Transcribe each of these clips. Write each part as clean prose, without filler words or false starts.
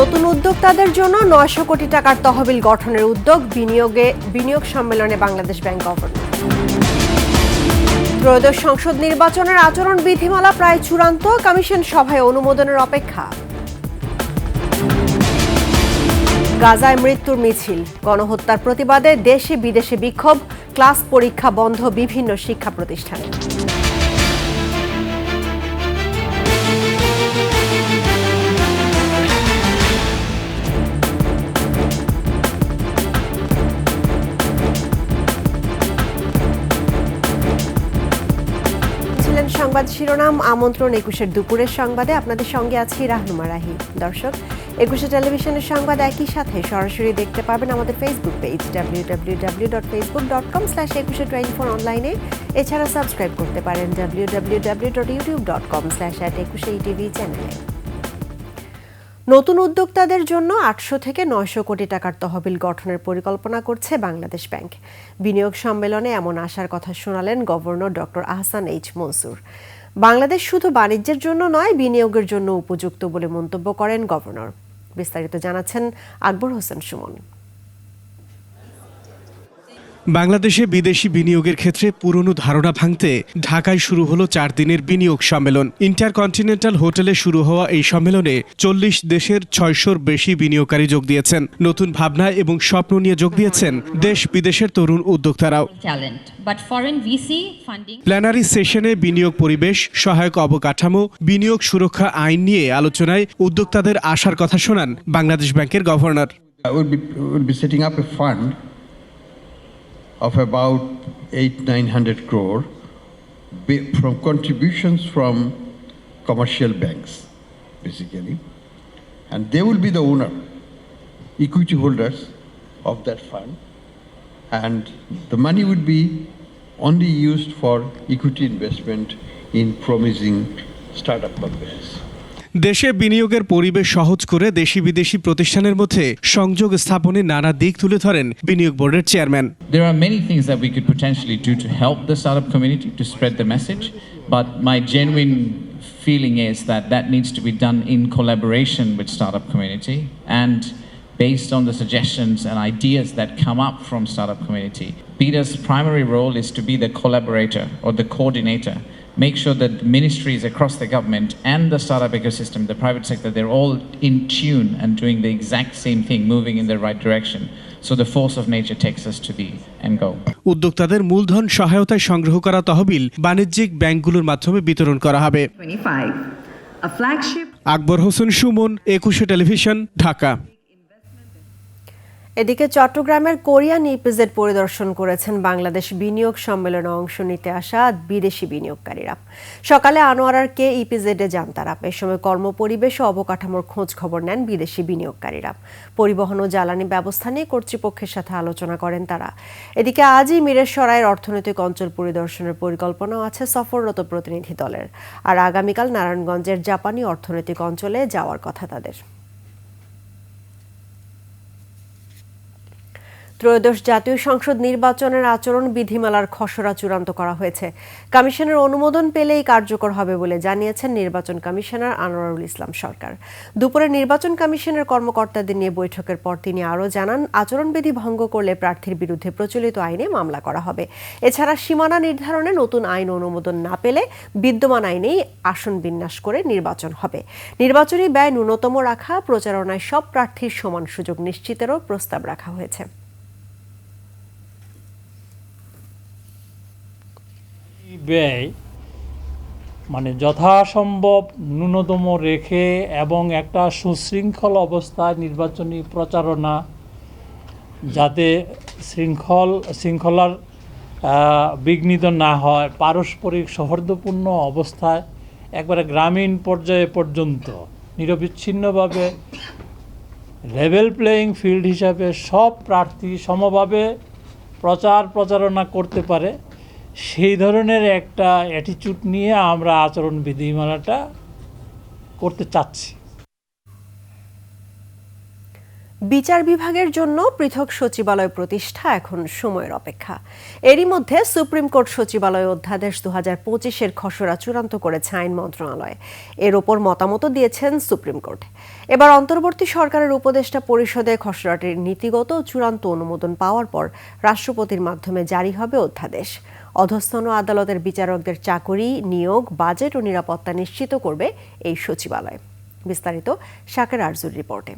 নতুন উদ্যোক্তাদের জন্য ৯০০ কোটি টাকার তহবিল গঠনের উদ্যোগ বিনিয়োগ সম্মেলনে বাংলাদেশ ব্যাংক গভর্নর। ত্রয়োদশ সংসদ নির্বাচনের আচরণ বিধিমালা প্রায় চূড়ান্ত, কমিশন সভায় অনুমোদনের অপেক্ষা। গাজায় মৃত্যুর মিছিল, গণহত্যার প্রতিবাদে দেশে বিদেশে বিক্ষোভ, ক্লাস পরীক্ষা বন্ধ বিভিন্ন শিক্ষা প্রতিষ্ঠানে। সংবাদ শিরোনাম, আমন্ত্রণ ২১ দুপুরের সংবাদে আপনাদের সঙ্গে আছি রাহনুমা রাহি। দর্শক, ২১ টেলিভিশনের সংবাদ একই সাথে সরাসরি দেখতে পাবেন আমাদের ফেসবুক পেজ www.facebook.com/2124 অনলাইনে। এছাড়া সাবস্ক্রাইব করতে পারেন www.youtube.com/@21etv চ্যানেলে। নতুন উদ্যোক্তাদের জন্য ৮০০ থেকে ৯০০ কোটি টাকার তহবিল গঠনের পরিকল্পনা করছে বাংলাদেশ ব্যাংক। বিনিয়োগ সম্মেলনে এমন আশার কথা শোনালেন governor doctor Ahsan H Mansur. Bangladesh শুধু বাণিজ্যের জন্য নয়, বিনিয়োগের জন্য উপযুক্ত বলে মন্তব্য করেন গভর্নর। বিস্তারিত জানাচ্ছেন আকবর হোসেন সুমন। বাংলাদেশে বিদেশি বিনিয়োগের ক্ষেত্রে পুরনো ধারণা ভাঙতে ঢাকায় শুরু হলো ৪ দিনের বিনিয়োগ সম্মেলন। ইন্টারকন্টিনেন্টাল হোটেলে শুরু হওয়া এই সম্মেলনে ৪০ দেশের ৬০০-র বেশি বিনিয়োগকারী যোগ দিয়েছেন। নতুন ভাবনা এবং স্বপ্ন নিয়ে যোগ দিয়েছেন দেশ বিদেশের তরুণ উদ্যোক্তারাও। প্ল্যানারি সেশনে বিনিয়োগ পরিবেশ, সহায়ক অবকাঠামো, বিনিয়োগ সুরক্ষা আইন নিয়ে আলোচনায় উদ্যোক্তাদের আশার কথা শোনান বাংলাদেশ ব্যাংকের governor. Of about 800-900 crore from contributions from commercial banks, basically, and they will be the owner, equity holders of that fund, and the money would be only used for equity investment in promising startup companies. দেশে বিনিয়োগের পরিবেশ সহজ করে দেশি বিদেশি প্রতিষ্ঠানের মধ্যে সংযোগ স্থাপনে নানা দিক তুলে ধরেন বিনিয়োগ বোর্ডের chairman. There are many things that we could potentially do to help the startup community to spread the message, but my genuine feeling is that that needs to be done in collaboration with startup community and based on the suggestions and ideas that come up from startup community. BIDA's primary role is to be the collaborator or the coordinator. Make sure that ministries across the government and the startup ecosystem, the private sector, they're all in tune and doing the exact same thing, moving in the right direction. So the force of nature takes us to the end goal. উদ্যোক্তাদের মূলধন সহায়তায় সংগ্রহ করা তহবিল বাণিজ্যিক ব্যাংকগুলোর মাধ্যমে বিতরণ করা হবে। আকবর হোসেন সুমন, ২১ টেলিভিশন, ঢাকা। এদিকে চট্টগ্রামের কোরিয়ান ইপিজেড পরিদর্শন করেছেন বাংলাদেশ বিনিয়োগ সম্মেলনে অংশ নিতে আসা বিদেশি বিনিয়োগকারীরা। সকালে আনোয়ারার কে ইপিজেডে যান তারা। এ সময় কর্মপরিবেশ ও অবকাঠামোর খোঁজ খবর নেন বিদেশি বিনিয়োগকারীরা। পরিবহন ও জ্বালানি ব্যবস্থা নিয়ে কর্তৃপক্ষের সাথে আলোচনা করেন তারা। এদিকে আজই মিরেশরায়ের অর্থনৈতিক অঞ্চল পরিদর্শনের পরিকল্পনাও আছে সফররত প্রতিনিধি দলের। আর আগামীকাল নারায়ণগঞ্জের জাপানি অর্থনৈতিক অঞ্চলে যাওয়ার কথা তাদের। ত্রয়োদশ জাতীয় সংসদ নির্বাচনের আচরণ বিধিমালার খসড়া চূড়ান্ত করা হয়েছে। কমিশনের অনুমোদন পেলেই কার্যকর হবে বলে জানিয়েছেন নির্বাচন কমিশনার আনোয়ারুল ইসলাম সরকার। দুপুরে নির্বাচন কমিশনের কর্মকর্তাদের নিয়ে বৈঠকের পর তিনি আরও জানান, আচরণবিধি ভঙ্গ করলে প্রার্থীর বিরুদ্ধে প্রচলিত আইনে মামলা করা হবে। এছাড়া সীমানা নির্ধারণে নতুন আইন অনুমোদন না পেলে বিদ্যমান আইনেই আসন বিন্যাস করে নির্বাচন হবে। নির্বাচনী ব্যয় ন্যূনতম রাখা, প্রচারণায় সব প্রার্থীর সমান সুযোগ নিশ্চিতেরও প্রস্তাব রাখা হয়েছে। ব্যয় যথাসম্ভব ন্যূনতম রেখে এবং একটা সুশৃঙ্খল অবস্থায় নির্বাচনী প্রচারণা যাতে শৃঙ্খলার বিঘ্নিত না হয়, পারস্পরিক সৌহার্দ্যপূর্ণ অবস্থায় একবারে গ্রামীণ পর্যায়ে পর্যন্ত নিরবিচ্ছিন্নভাবে লেভেল প্লেয়িং ফিল্ড হিসাবে সব প্রার্থী সমভাবে প্রচারণা করতে পারে, সেই ধরনের একটা অ্যাটিটিউড নিয়ে আমরা আচরণ বিধিমালাটা করতে চাচ্ছি। বিচার বিভাগের জন্য পৃথক সচিবালয় প্রতিষ্ঠা এখন সময়ের অপেক্ষা। এরই মধ্যে সুপ্রিম কোর্ট সচিবালয় অধ্যাদেশ 2025-এর খসড়া চূড়ান্ত করেছে আইন মন্ত্রণালয়। এর ওপর মতামত দিয়েছেন সুপ্রিম কোর্ট। এবার অন্তর্বর্তী সরকারের উপদেষ্টা পরিষদে খসড়াটির নীতিগত চূড়ান্ত অনুমোদন পাওয়ার পর রাষ্ট্রপতির মাধ্যমে জারি হবে অধ্যাদেশ। অধস্তন আদালতের বিচারকদের চাকরি, নিয়োগ, বাজেট ও নিরাপত্তা নিশ্চিত করবে এই সচিবালয়। বিস্তারিত শাকের আরজুর রিপোর্টে।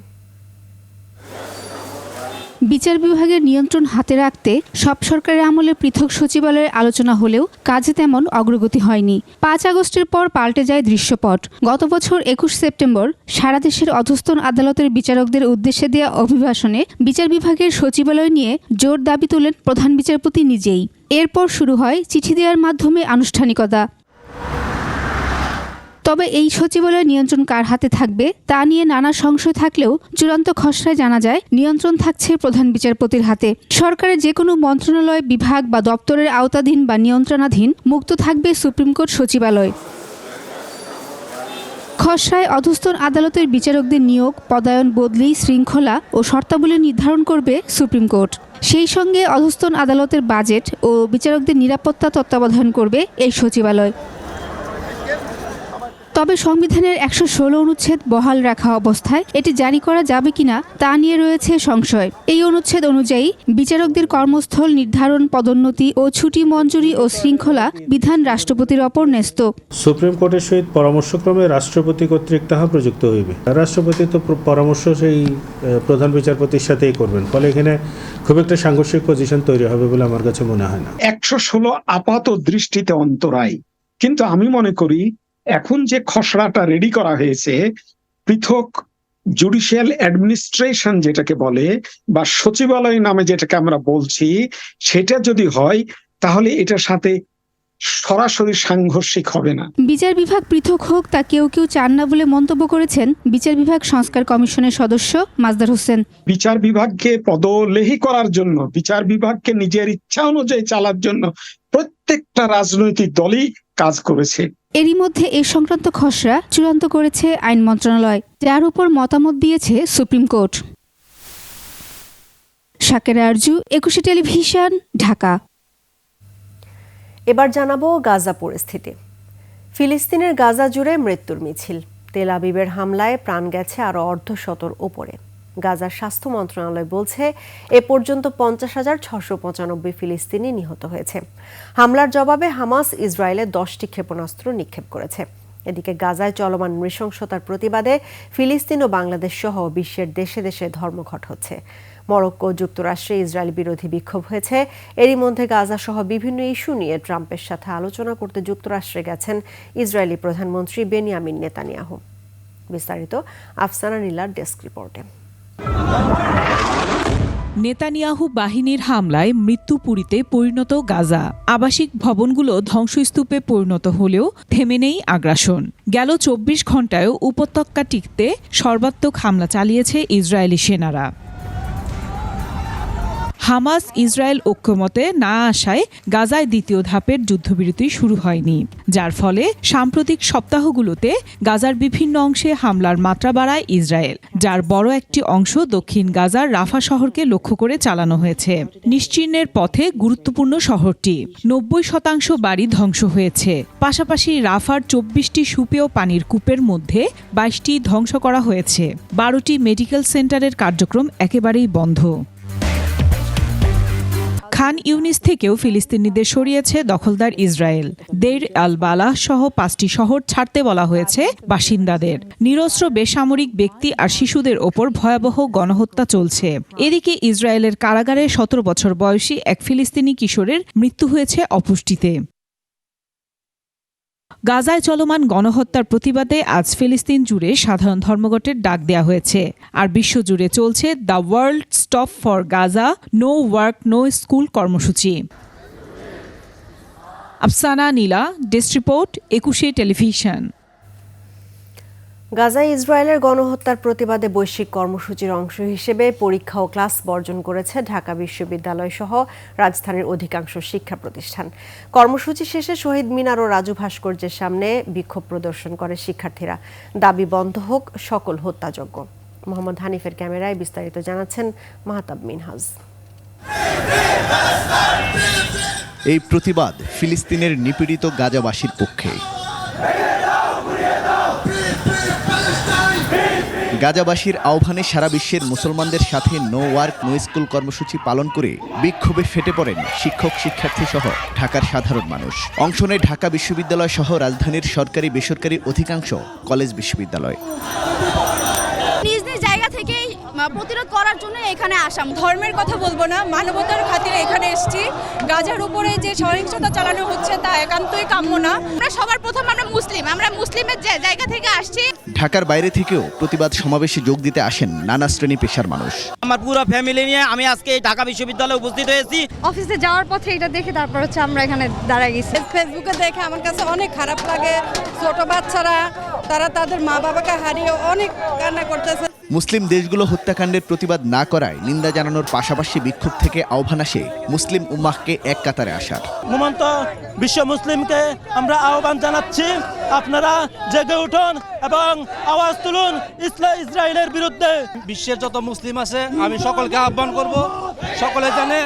বিচার বিভাগের নিয়ন্ত্রণ হাতে রাখতে সব সরকারের আমলে পৃথক সচিবালয়ের আলোচনা হলেও কাজে তেমন অগ্রগতি হয়নি। 5 আগস্টের পর পাল্টে যায় দৃশ্যপট। গত বছর 21 সেপ্টেম্বর সারা দেশের অধস্তন আদালতের বিচারকদের উদ্দেশ্যে দেওয়া অভিভাষণে বিচার বিভাগের সচিবালয় নিয়ে জোর দাবি তোলেন প্রধান বিচারপতি নিজেই। এরপর শুরু হয় চিঠি দেওয়ার মাধ্যমে আনুষ্ঠানিকতা। তবে এই সচিবালয় নিয়ন্ত্রণ কার হাতে থাকবে তা নিয়ে নানা সংশয় থাকলেও চূড়ান্ত খসড়ায় জানা যায় নিয়ন্ত্রণ থাকছে প্রধান বিচারপতির হাতে। সরকারের যে কোনো মন্ত্রণালয়, বিভাগ বা দপ্তরের আওতাধীন বা নিয়ন্ত্রণাধীন মুক্ত থাকবে সুপ্রিম কোর্ট সচিবালয়। খসড়ায় অধস্তন আদালতের বিচারকদের নিয়োগ, পদায়ন, বদলি, শৃঙ্খলা ও শর্তাবলী নির্ধারণ করবে সুপ্রিম কোর্ট। সেই সঙ্গে অধস্তন আদালতের বাজেট ও বিচারকদের নিরাপত্তা তত্ত্বাবধান করবে এই সচিবালয়। তবে সংবিধানের 116 অনুচ্ছেদ বহাল রাখা অবস্থায় এটি জারি করা যাবে কিনা তা নিয়ে রয়েছে সংশয়। এই অনুচ্ছেদ অনুযায়ী বিচারকদের কর্মস্থল নির্ধারণ, পদোন্নতি ও ছুটি মঞ্জুরি ও শৃঙ্খলা বিধান রাষ্ট্রপতির অপর ন্যস্ত। সুপ্রিম কোর্টের সহিত পরামর্শক্রমে রাষ্ট্রপতি কর্তৃক তাহা প্রযুক্ত হইবে। রাষ্ট্রপতি তো পরামর্শ সেই প্রধান বিচারপতির সাথেই করবেন, ফলে এখানে খুব একটা সাংঘর্ষিক পজিশন তৈরি হবে বলে আমার কাছে মনে হয় না। 116 আপাত দৃষ্টিতে অন্তরায়, কিন্তু আমি মনে করি এখন যে খসড়াটা রেডি করা হয়েছে, পৃথক জুডিশিয়াল অ্যাডমিনিস্ট্রেশন যেটাকে বলে বা সচিবালয় নামে যেটাকে আমরা বলছি, সেটা যদি হয় তাহলে এটার সাথে সরাসরি সাংঘর্ষিক হবে না। বিচার বিভাগ পৃথক হোক তা কেউ কেউ চান না বলে মন্তব্য করেছেন বিচার বিভাগ সংস্কার কমিশনের সদস্য মাজদার হোসেন। বিচার বিভাগকে পদলেহী করার জন্য, বিচার বিভাগকে নিজের ইচ্ছা অনুযায়ী চালার জন্য প্রত্যেকটা রাজনৈতিক দলই কাজ করেছে। এরই মধ্যে এ সংক্রান্ত খসড়া চূড়ান্ত করেছে আইন মন্ত্রণালয়, যার উপর মতামত দিয়েছে সুপ্রিম কোর্ট। শাকের আরজু, 21 টেলিভিশন, ঢাকা। এবার জানাবো গাজা পরিস্থিতি। ফিলিস্তিনের গাজা জুড়ে মৃত্যুর মিছিল। তেল আবিবের হামলায় প্রাণ গেছে আরও অর্ধশতর ওপরে। গাজার স্বাস্থ্য মন্ত্রণালয় বলছে এ পর্যন্ত 50,695 ফিলিস্তিনি নিহত হয়েছে। হামলার জবাবে হামাস ইসরায়েলে 10টি ক্ষেপণাস্ত্র নিক্ষেপ করেছে। এদিকে গাজায় চলমান নৃশংসতার প্রতিবাদে ফিলিস্তিন ও বাংলাদেশ সহ বিশ্বের দেশে দেশে ধর্মঘট হচ্ছে। মরক্কো, যুক্তরাষ্ট্রে ইসরায়েল বিরোধী বিক্ষোভ হয়েছে। এরই মধ্যে গাজা সহ বিভিন্ন ইস্যু নিয়ে ট্রাম্পের সাথে আলোচনা করতে যুক্তরাষ্ট্রে গেছেন ইসরায়েলি প্রধানমন্ত্রী বেনিয়ামিন নেতানিয়াহু। বিস্তারিত আফসানা নীলার ডেস্ক রিপোর্টে। নেতানিয়াহু বাহিনীর হামলায় মৃত্যুপুরীতে পরিণত গাজা। আবাসিক ভবনগুলো ধ্বংসস্তূপে পরিণত হলেও থেমে নেই আগ্রাসন। গেল 24 ঘণ্টায়ও উপত্যকা টিকতে সর্বাত্মক হামলা চালিয়েছে ইসরায়েলি সেনারা। হামাস ইসরায়েল ঐক্যমতে না আসায় গাজায় দ্বিতীয় ধাপের যুদ্ধবিরতি শুরু হয়নি, যার ফলে সাম্প্রতিক সপ্তাহগুলোতে গাজার বিভিন্ন অংশে হামলার মাত্রা বাড়ায় ইসরায়েল, যার বড় একটি অংশ দক্ষিণ গাজার রাফা শহরকে লক্ষ্য করে চালানো হয়েছে। নিশ্চিহ্নের পথে গুরুত্বপূর্ণ শহরটি। 90% বাড়ি ধ্বংস হয়েছে। পাশাপাশি রাফার 24টি সুপেয় পানির কূপের মধ্যে 22টি ধ্বংস করা হয়েছে। 12টি মেডিকেল সেন্টারের কার্যক্রম একেবারেই বন্ধ। খান ইউনিস থেকেও ফিলিস্তিনিদের সরিয়েছে দখলদার ইসরায়েল। দেইর আল বালাহ সহ 5টি শহর ছাড়তে বলা হয়েছে বাসিন্দাদের। নিরস্ত্র বেসামরিক ব্যক্তি আর শিশুদের ওপর ভয়াবহ গণহত্যা চলছে। এদিকে ইসরায়েলের কারাগারে 17 বছর বয়সী এক ফিলিস্তিনি কিশোরের মৃত্যু হয়েছে অপুষ্টিতে। গাজায় চলমান গণহত্যার প্রতিবাদে আজ ফিলিস্তিন জুড়ে সাধারণ ধর্মঘটের ডাক দেওয়া হয়েছে। আর বিশ্বজুড়ে চলছে the world stop for Gaza, no work no school কর্মসূচি। Afsana Nila, desk report, 21 television. গাজায় ইসরায়েলের গণহত্যার প্রতিবাদে বৈশ্বিক কর্মসূচির অংশ হিসেবে পরীক্ষা ও ক্লাস বর্জন করেছে ঢাকা বিশ্ববিদ্যালয় সহ রাজধানীর অধিকাংশ শিক্ষা প্রতিষ্ঠান। কর্মসূচি শেষে শহীদ মিনার ও রাজু ভাস্কর্যের সামনে বিক্ষোভ প্রদর্শন করে শিক্ষার্থীরা। দাবি বন্ধ হোক সকল হত্যাযজ্ঞ। মোহাম্মদ হানিফের ক্যামেরায় বিস্তারিত জানাচ্ছেন মাহতাব মিনহাজ। এই প্রতিবাদ ফিলিস্তিনের নিপীড়িত গাজাবাসীর পক্ষে। গাজাবাসীর আহ্বানে সারা বিশ্বের মুসলমানদের সাথে নো ওয়ার্ক নো স্কুল কর্মসূচি পালন করে বিক্ষোভে ফেটে পড়েন শিক্ষক শিক্ষার্থী সহ ঢাকার সাধারণ মানুষ। অংশ নেয় ঢাকা বিশ্ববিদ্যালয় সহ রাজধানীর সরকারি বেসরকারি অধিকাংশ কলেজ বিশ্ববিদ্যালয়। নিজ নিজ জায়গা থেকেই প্রতিরোধ করার জন্য এখানে আসাম। ধর্মের কথা বলবো না, মানবতার খাতিরে এখানে এসেছি। গাজার উপরে যে সহিংসতা চালানো হচ্ছে তা একান্তই কাম্য না। আমরা সবার প্রথম আমরা মুসলিমের জায়গা থেকে আসছি। ঢাকার বাইরে থেকেও প্রতিবাদ সমাবেশে যোগ দিতে আসেন নানা শ্রেণী পেশার মানুষ। আমার পুরো ফ্যামিলি নিয়ে আমি আজকে ঢাকা বিশ্ববিদ্যালয়ে উপস্থিত হয়েছি। অফিসে যাওয়ার পথে এটা দেখে তারপর আমরা এখানে দাঁড়ায় গেছি। ফেসবুকে দেখে আমার কাছে অনেক খারাপ লাগে। ছোট বাচ্চারা তারা তাদের মা বাবাকে হারিয়ে অনেক কান্না করতেছে। মুসলিম দেশগুলো হত্যাকাণ্ডের প্রতিবাদ না করায় নিন্দা জানানোর পাশাপাশি বিক্ষোভ থেকে আহ্বান আসে মুসলিম উম্মাহকে এক কাতারে আসার। ঘুমন্ত বিশ্ব মুসলিমকে আমরা আহ্বান জানাচ্ছি, আপনারা জেগে উঠুন এবং আওয়াজ তুলুন ইসরায়েলের বিরুদ্ধে। বিশ্বের যত মুসলিম আছে আমি সকলকে আহ্বান করব, সকলে জানে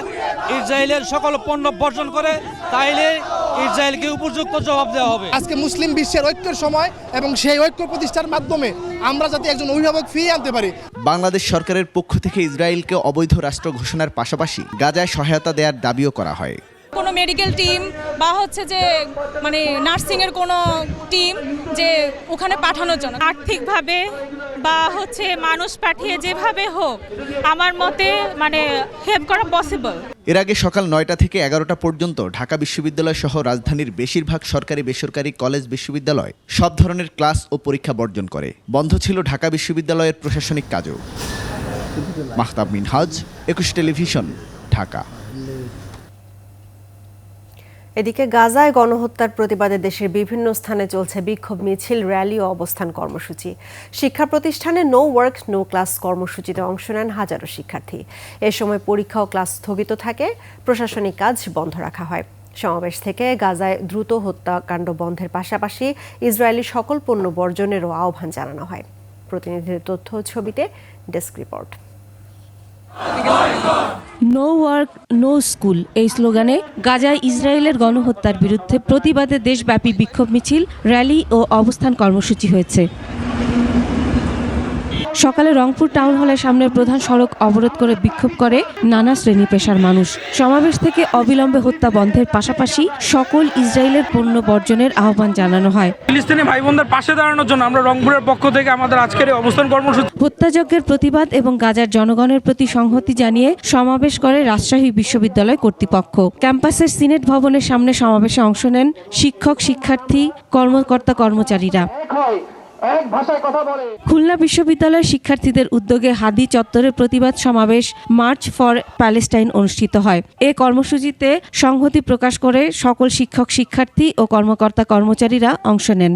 ইসরায়েলের সকল পণ্য বর্জন করে, তাইলে ইসরায়েলকে উপযুক্ত জবাব দেওয়া হবে। আজকে মুসলিম বিশ্বের ঐক্যের সময় এবং সেই ঐক্য প্রতিষ্ঠার মাধ্যমে আমরা যাতে একজন অভিভাবক ফিরিয়ে আনতে পারি। বাংলাদেশ সরকারের পক্ষ থেকে ইসরায়েলকে অবৈধ রাষ্ট্র ঘোষণার পাশাপাশি গাজায় সহায়তা দেওয়ার দাবিও করা হয়। কোনো মেডিকেল টিম বা হচ্ছে যে মানে নার্সিং এর কোনো টিম যে ওখানে পাঠানোর জন্য আর্থিকভাবে বা হচ্ছে মানুষ পাঠিয়ে যেভাবে হোক আমার মতে মানে হেল্প করা পসিবল। এর আগে সকাল 9টা থেকে 11টা পর্যন্ত ঢাকা বিশ্ববিদ্যালয় সহ রাজধানীর বেশিরভাগ সরকারি বেসরকারি কলেজ বিশ্ববিদ্যালয় সব ধরনের ক্লাস ও পরীক্ষা বর্জন করে। বন্ধ ছিল ঢাকা বিশ্ববিদ্যালয়ের প্রশাসনিক কাজও। মাহতাব মিনহাজ, 21 টেলিভিশন, ঢাকা। এদিকে গাজায় গণহত্যার প্রতিবাদে দেশের বিভিন্ন স্থানে চলছে বিক্ষোভ মিছিল, র্যালি ও অবস্থান কর্মসূচি। শিক্ষা প্রতিষ্ঠানে নো ওয়ার্ক নো ক্লাস কর্মসূচিতে অংশ নেন হাজারো শিক্ষার্থী। এ সময় পরীক্ষা ও ক্লাস স্থগিত থাকে, প্রশাসনিক কাজ বন্ধ রাখা হয়। সমাবেশ থেকে গাজায় দ্রুত হত্যাকাণ্ড বন্ধের পাশাপাশি ইসরায়েলি সকল পণ্য বর্জনেরও আহ্বান জানানো হয়। প্রতিনিধির তথ্য ছবিতে desk report. No work no school এই স্লোগানে গাজায় ইসরায়েলের গণহত্যার বিরুদ্ধে প্রতিবাদে দেশব্যাপী বিক্ষোভ মিছিল, র্যালি ও অবস্থান কর্মসূচি হয়েছে। সকালে রংপুর টাউন হলের সামনে প্রধান সড়ক অবরোধ করে বিক্ষোভ করে নানা শ্রেণী পেশার মানুষ। সমাবেশ থেকে অবিলম্বে হত্যা বন্ধের পাশাপাশি সকল ইসরায়েলের পণ্য বর্জনের আহ্বান জানানো হয়। ফিলিস্তিনি ভাই বোনদের পাশে দাঁড়ানোর জন্য আমরা রংপুরের পক্ষ থেকে আমাদের আজকের এই অবস্থান কর্মসূচি। হত্যাযজ্ঞের প্রতিবাদ এবং গাজার জনগণের প্রতি সংহতি জানিয়ে সমাবেশ করে রাজশাহী বিশ্ববিদ্যালয় কর্তৃপক্ষ। ক্যাম্পাসের সিনেট ভবনের সামনে সমাবেশে অংশ নেন শিক্ষক শিক্ষার্থী কর্মকর্তা কর্মচারীরা। খুলনা বিশ্ববিদ্যালয়ের শিক্ষার্থীদের উদ্যোগে হাদি চত্বরে প্রতিবাদ সমাবেশ মার্চ ফর প্যালেস্টাইন অনুষ্ঠিত হয়। এ কর্মসূচিতে সংহতি প্রকাশ করে সকল শিক্ষক শিক্ষার্থী ও কর্মকর্তা কর্মচারীরা অংশ নেন।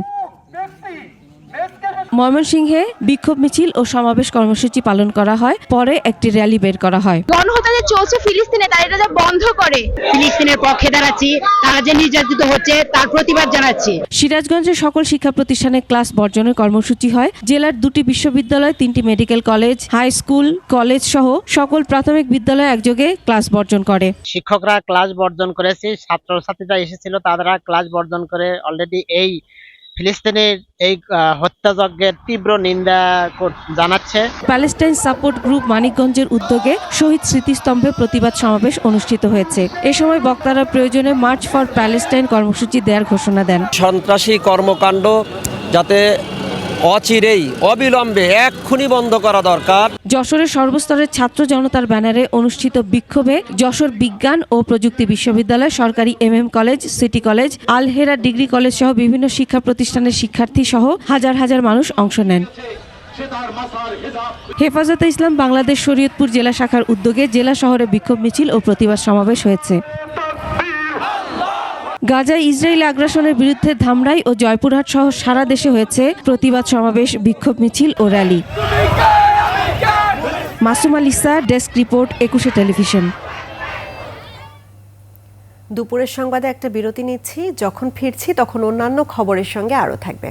ময়মনসিংহে বিক্ষোভ মিছিল ও সমাবেশ কর্মসূচি পালন করা হয়, পরে একটি র্যালি বের করা হয়। গণহত্যা যে চলছে ফিলিস্তিনে তারা এটা বন্ধ করে ফিলিস্তিনের পক্ষে দাঁড়াচ্ছি, তারা যে নির্যাতিত হচ্ছে তার প্রতিবাদ জানাচ্ছি। সিরাজগঞ্জের সকল শিক্ষা প্রতিষ্ঠানে ক্লাস বর্জনের কর্মসূচি হয়। জেলার 2টি বিশ্ববিদ্যালয়, 3টি medical college, high school, college সহ সকল প্রাথমিক বিদ্যালয় একযোগে ক্লাস বর্জন করে। শিক্ষকরা ক্লাস বর্জন করেছে, ছাত্রছাত্রীরা এসেছিল তারা ক্লাস বর্জন করে অলরেডি এই ফিলিস্তিনের এই হত্যাযজ্ঞের তীব্র নিন্দা জানাচ্ছে। প্যালেস্টাইন সাপোর্ট গ্রুপ মানিকগঞ্জের উদ্যোগে শহীদ স্মৃতিস্তম্ভে প্রতিবাদ সমাবেশ অনুষ্ঠিত হয়েছে। এ সময় বক্তারা প্রয়োজনে মার্চ ফর প্যালেস্টাইন কর্মসূচি দেওয়ার ঘোষণা দেন। সন্ত্রাসী কর্মকাণ্ড যাতে অচিরেই অবিলম্বে এক্ষুনি বন্ধ করা দরকার। যশোরের সর্বস্তরের ছাত্র জনতার ব্যানারে অনুষ্ঠিত বিক্ষোভে যশোর বিজ্ঞান ও প্রযুক্তি বিশ্ববিদ্যালয়, সরকারি MM কলেজ, সিটি কলেজ, আল হেরা ডিগ্রি কলেজ সহ বিভিন্ন শিক্ষা প্রতিষ্ঠানের শিক্ষার্থী সহ হাজার হাজার মানুষ অংশ নেন। হেফাজতে ইসলাম বাংলাদেশ শরীয়তপুর জেলা শাখার উদ্যোগে জেলা শহরে বিক্ষোভ মিছিল ও প্রতিবাদ সমাবেশ হয়েছে। গাজায় ইসরায়েলি আগ্রাসনের বিরুদ্ধে ধামরাই ও জয়পুরহাট সহ সারা দেশে হয়েছে প্রতিবাদ সমাবেশ, বিক্ষোভ মিছিল ও rally. Masum আলিসা, desk report, 21 television. দুপুরের সংবাদে একটা বিরতি নিচ্ছি, যখন ফিরছি তখন অন্যান্য খবরের সঙ্গে আরও থাকবে।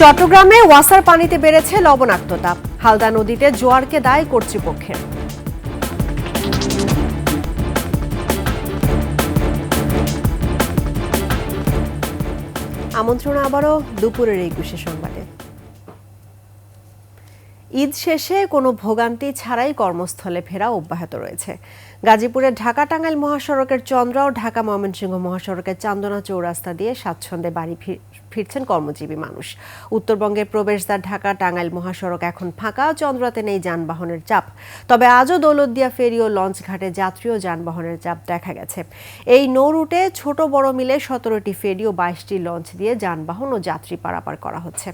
চট্টগ্রামে ওয়াসার পানিতে বেড়েছে লবণাক্ততা, হালদা নদীতে জোয়ারকে দায় কর্তৃপক্ষের। আমন্ত্রণ আবারও দুপুরের 21 সংবাদে। ঈদ শেষে কোনো ভোগান্তি ছাড়াই কর্মস্থলে ফেরা অব্যাহত রয়েছে। গাজীপুরের ঢাকা টাঙ্গাইল মহাসড়কের চন্দ্রা ও ঢাকা ময়মনসিংহ মহাসড়কের চান্দনা চৌরাস্তা দিয়ে স্বাচ্ছন্দ্যে বাড়ি ফিরছেন কর্মজীবী মানুষ। উত্তরবঙ্গের প্রবেশদ্বার ঢাকা টাঙ্গাইল মহাসড়ক এখন ফাঁকা, চন্দ্রাতে নেই যানবাহনের চাপ। তবে আজও দৌলতদিয়া ফেরি ও লঞ্চ ঘাটে যাত্রী ও যানবাহনের চাপ দেখা গেছে। এই নৌ রুটে ছোট বড় মিলে 17টি ফেরি ও 22টি লঞ্চ দিয়ে যানবাহন ও যাত্রী পারাপার করা হচ্ছে।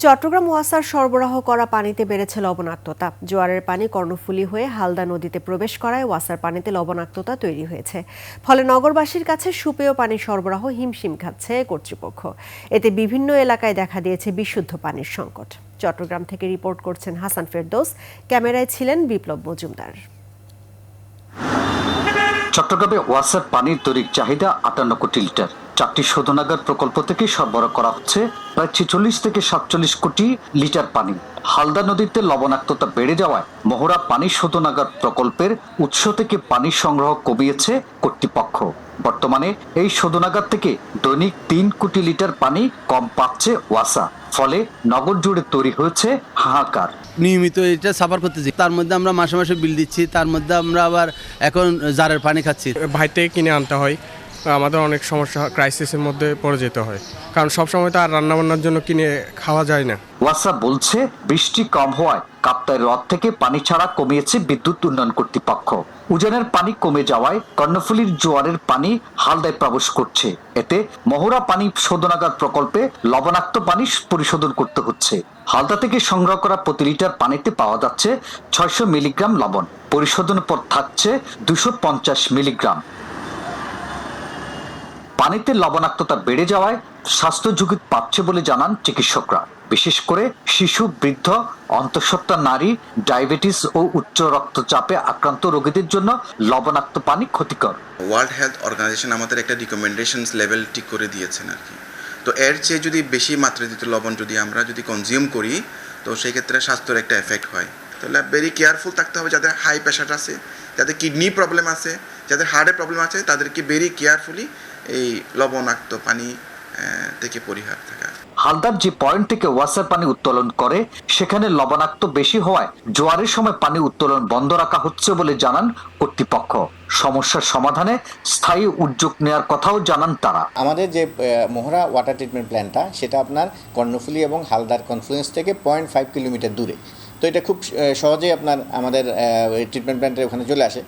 চট্টগ্রাম ওয়াসার সরবরাহ করা পানিতে বেড়েছে লবণাক্ততা। জোয়ারের পানি কর্ণফুলী হয়ে হালদা নদীতে প্রবেশ করায় ওয়াসার পানিতে লবণাক্ততা তৈরি হয়েছে। ফলে নগরবাসীর কাছে সুপেয় পানি সরবরাহ হিমশিম খাচ্ছে কর্তৃপক্ষ। এতে বিভিন্ন এলাকায় দেখা দিয়েছে বিশুদ্ধ পানির সংকট। চট্টগ্রাম থেকে রিপোর্ট করছেন হাসান ফেরদৌস, ক্যামেরায় ছিলেন বিপ্লব মজুমদার। চট্টগ্রামে ওয়াসার পানির দৈনিক চাহিদা 58 কোটি লিটার। 4টি শোধনাগার প্রকল্প থেকে সরবরাহ করা হচ্ছে প্রায় 46 থেকে 47 কোটি লিটার পানি। হালদা নদীতে লবণাক্ততা বেড়ে যাওয়ায় মহড়া পানি শোধনাগার প্রকল্পের উৎস থেকে পানি সংগ্রহ কমিয়েছে কর্তৃপক্ষ। বর্তমানে এই শোধনাগার থেকে দৈনিক 3 কোটি লিটার পানি কম পাচ্ছে ওয়াসা। ফলে নগর জুড়ে তৈরি হয়েছে হাহাকার। নিয়মিত এটা সাফার করতেছি, তার মধ্যে আমরা মাসে মাসে বিল দিচ্ছি, তার মধ্যে আমরা আবার এখন জারের পানি খাচ্ছি। বাইরে থেকে কিনে আনতে হয়, আমাদের অনেক সমস্যা, ক্রাইসিসের মধ্যে পড়ে যেতে হয়, কারণ সবসময় তো আর রান্নাবান্নার জন্য কিনে খাওয়া যায় না। ওয়াসা বলছে বৃষ্টি কম হওয়ায় কাপ্তাই হ্রদ থেকে পানি ছাড়া কমিয়েছে বিদ্যুৎ উন্নয়ন কর্তৃপক্ষ। উজানের পানি কমে যাওয়ায় কর্ণফুলীর জোয়ারের পানি হালদায় প্রবেশ করছে। এতে মহড়া পানি শোধনাগার প্রকল্পে লবণাক্ত পানি পরিশোধন করতে হচ্ছে। হালদা থেকে সংগ্রহ করা প্রতি লিটার পানিতে পাওয়া যাচ্ছে 600 মিলিগ্রাম লবণ, পরিশোধনের পর থাকছে 250 মিলিগ্রাম। পানিতে লবণাক্ততা বেড়ে যাওয়ায় স্বাস্থ্য ঝুঁকি পাচ্ছে বলে জানান চিকিৎসকরা। বিশেষ করে শিশু, বৃদ্ধ, অন্তঃসত্ত্বা নারী, ডায়াবেটিস ও উচ্চ রক্তচাপে আক্রান্ত রোগীদের জন্য লবণাক্ত পানি ক্ষতিকর। ওয়ার্ল্ড হেলথ অর্গানাইজেশন আমাদের একটা রিকমেন্ডেশনস লেভেল ঠিক করে দিয়েছেন আর কি। তো এর চেয়ে যদি বেশি মাত্রাতিত লবণ আমরা যদি কনজিউম করি, তো সেই ক্ষেত্রে স্বাস্থ্যের একটা এফেক্ট হয়। তাহলে ভেরি কেয়ারফুল থাকতে হবে। যাদের হাই প্রেশার আছে, যাদের কিডনি প্রবলেম আছে, যাদের হার্টের প্রবলেম আছে, তাদেরকে ভেরি কেয়ারফুলি এই লবণাক্ত পানি থেকে পরিহার থাকা। হালদার যে পয়েন্ট থেকে ওয়াসার পানি উত্তোলন করে সেখানে লবণাক্ত বেশি হওয়ায় জোয়ারের সময় পানি উত্তোলন বন্ধ রাখা হচ্ছে বলে জানান কর্তৃপক্ষ। সমস্যার সমাধানে স্থায়ী উদ্যোগ নেওয়ার কথাও জানান তারা। আমাদের যে মহড়া ওয়াটার ট্রিটমেন্ট প্ল্যান্টটা, সেটা আপনার কর্ণফুলী এবং হালদার কনফ্লুয়েন্স থেকে 0.5 কিলোমিটার দূরে। তো এটা খুব সহজেই আমাদের ট্রিটমেন্ট প্ল্যান্টের ওখানে চলে আসে।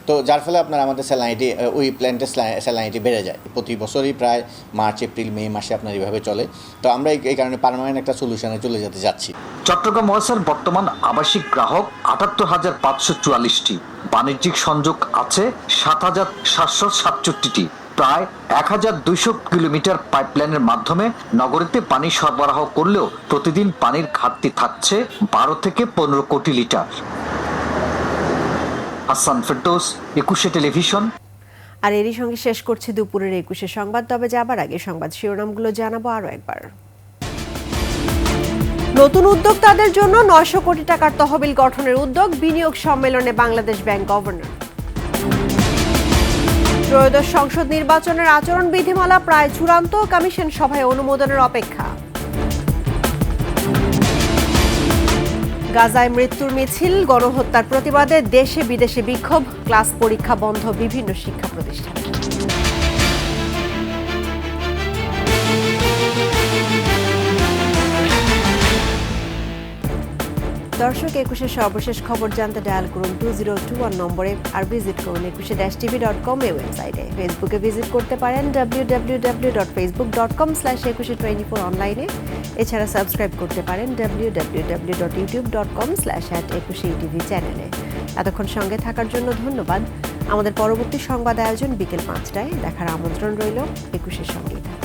তো যার ফলে আমাদের স্যালাইনিটি, ওই প্ল্যান্টের স্যালাইনিটি বেড়ে যায়। প্রতি বছরই প্রায় মার্চ, এপ্রিল, মে মাসে এইভাবে চলে। তো আমরা এই কারণে পার্মানেন্ট একটা সলিউশনে চলে যেতে যাচ্ছি। চট্টগ্রাম ওয়াসার বর্তমান আবাসিক গ্রাহক ৭৮,৫৪৪টি, বাণিজ্যিক সংযোগ আছে ৭,৭৬৭টি। প্রায় ১,২০০ কিলোমিটার পাইপলাইনের মাধ্যমে নগরীতে পানি সরবরাহ করলেও প্রতিদিন পানির ঘাটতি থাকছে 12 থেকে 15 কোটি লিটার। হাসান ফেরদৌস, 21 টেলিভিশন। আর এরই সঙ্গে শেষ করছি দুপুরের 21 সংবাদ। তবে যাবার আগে সংবাদ শিরোনামগুলো জানাবো আরো একবার। নতুন উদ্যোক্তাদের জন্য 900 কোটি টাকার তহবিল গঠনের উদ্যোগ, বিনিয়োগ সম্মেলনে বাংলাদেশ ব্যাংক গভর্নর। ত্রয়োদশ সংসদ নির্বাচনের আচরণ বিধিমালা প্রায় চূড়ান্ত, কমিশন সভায় অনুমোদনের অপেক্ষা। গাজায় মৃত্যুর মিছিল, গণহত্যার প্রতিবাদে দেশে বিদেশে বিক্ষোভ, ক্লাস পরীক্ষা বন্ধ বিভিন্ন শিক্ষা প্রতিষ্ঠান। দর্শক, 21 সর্বশেষ খবর জানতে ডায়াল করুন 2021 নম্বরে, আর ভিজিট করুন 21-tv.com ওয়েবসাইটে। ফেসবুকে ভিজিট করতে পারেন www.facebook.com/2124 অনলাইনে। এছাড়া সাবস্ক্রাইব করতে পারেন www.youtube.com/@21tv চ্যানেলে। এতক্ষণ সঙ্গে থাকার জন্য ধন্যবাদ। আমাদের পরবর্তী সংবাদ আয়োজন বিকেল 5টায় দেখার আমন্ত্রণ রইল। 21-এর সঙ্গেই থাকুন।